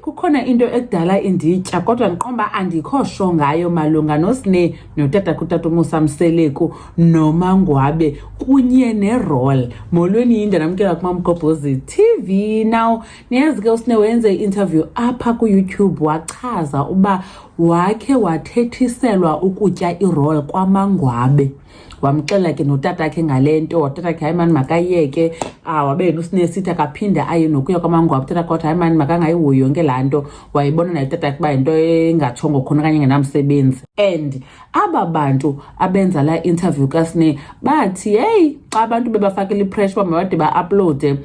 kukhona into ekudala inditya kodwa ndiqomba andikho sho ngayo malunga noSneh notata Musa Mseleku noMangwabe kunye nerole. Molweni yinde namkela kuMamgobhozi TV. Now niyazi ke uSneh wenze interview apha ku YouTube wachaza uba wakhe wathethiselwa ukutya irole kwaMangwabe. Wamxela ke notata akhe ngalento, watata akhe hayi man makayeke, wabe uSneh sithi akaphinda aye nokuya kwaMangwabe, tata kodwa hayi man makangayihoyi yonke lanto, wayibona naye tata kuba into engathongo khona kanye ngenamsebenzi. And aba bantu abenza la interview kaSneh bathi hey xa abantu bebafakela ipressure bamade ba-upload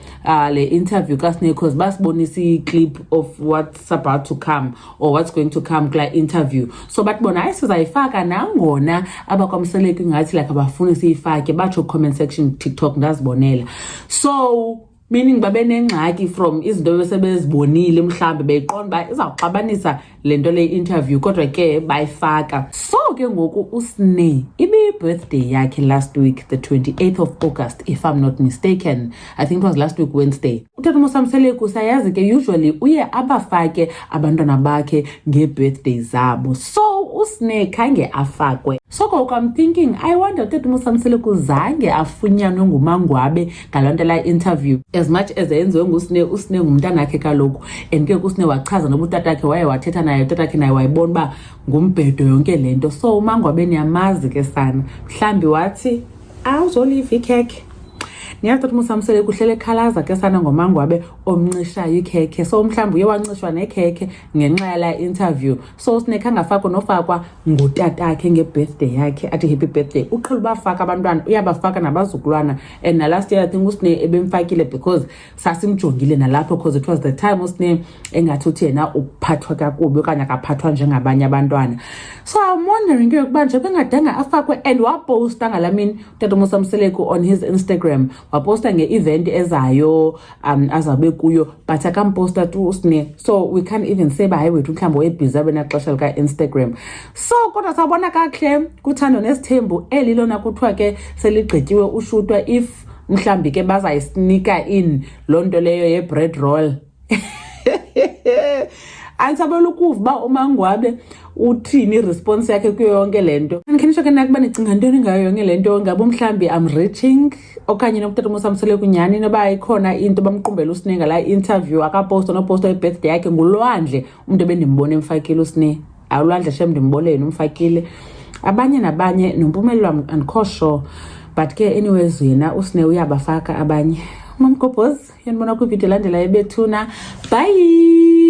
le interview kaSneh because basibonisa i-clip of what's about to come or what's going to come kula interview. So bathi bona hayi sizayifaka nangona abakwamseleki ngathi like abafuni siyifake, batsho comment section TikTok ndazibonela. So meaning babe nengxaki from izinto besebezibonile mhlambe beyiqonda ba izawuxabanisa lento le interview kodwa ke bayifaka. So ke ngoku uSneh ibi birthday yakhe last week, the 28th of August if I'm not mistaken. I think it was last week Wednesday. Utata Musa Mseleku sayazi ke usually uye abafake abantwana bakhe nge-birthday zabo. So uSneh khange afakwe. So I'm thinking, I wonder Utata Musa Mseleku zange afunyanwe nguMangwabe ngalonto la interview. As much as yenziwe nguSneh, uSneh ngumntana akhe kaloku, and ke uSneh wachaza noba utata akhe waye wathetha naye, utata akhe naye wayibona ba ngumbhedo yonke lento. So uMangwabe niyamazi ke sana, mhlambi wathi awuzoliva ikhekhe. Niyazi Utata Musa Mseleku uhlele khalaza ke sana ngoMangwabe omncishayo ikhekhe. So mhlambi uye wancishwa nekhekhe ngenxa yala interview. So uSneh kangafakwa nofakwa ngutata akhe ngebirthday yakhe athi happy birthday. Uqhela bafaka abantwana, uyabafaka nabazukulwana. And na last year I think uSneh ebemfakile because sasimjongile nalapho because it was the time uSneh engathi uthi yena uphathwa kakubi okanye akaphathwa njengabanye abantwana. So I'm wondering ke ukuba nje bengadanga afakwe, and waposta ngalamini Utata Musa Mseleku on his Instagram. Waposta nge-event ezayo azabe kuyo, but akamposta tu uSneh. So we can't even say ba hayi wethu mhlambe webhizi abenaxesha lika Instagram. So kodwa sabona kahle kuthando nesithembu elilona kuthiwa ke seligqityiwe ushutwa if mhlambi ke bazayisinika in lonto leyo ye-bread roll. Angisabela ukuva ba uMangwabe uthini response yakhe kuyo yonke lento. Andikhenisho ke nakuba nicinga ntoni ngayo yonke lento, ngabe mhlambi I'm reaching okanye nokuTata Musa Mseleku nyani noba ikhona into bamqumbela uSneh ngala interview akaposta noposta i-birthday yakhe ngulwandle umuntu ebendimbone emfakile uSneh. Awulwandle shem ndimboleni umfakile. Abanye nabanye nompumelelo andikho sure, but ke anyways yena uSneh uyabafaka abanye. Mamgobhozi yanibona kwivideo landela ebethuna. Bye.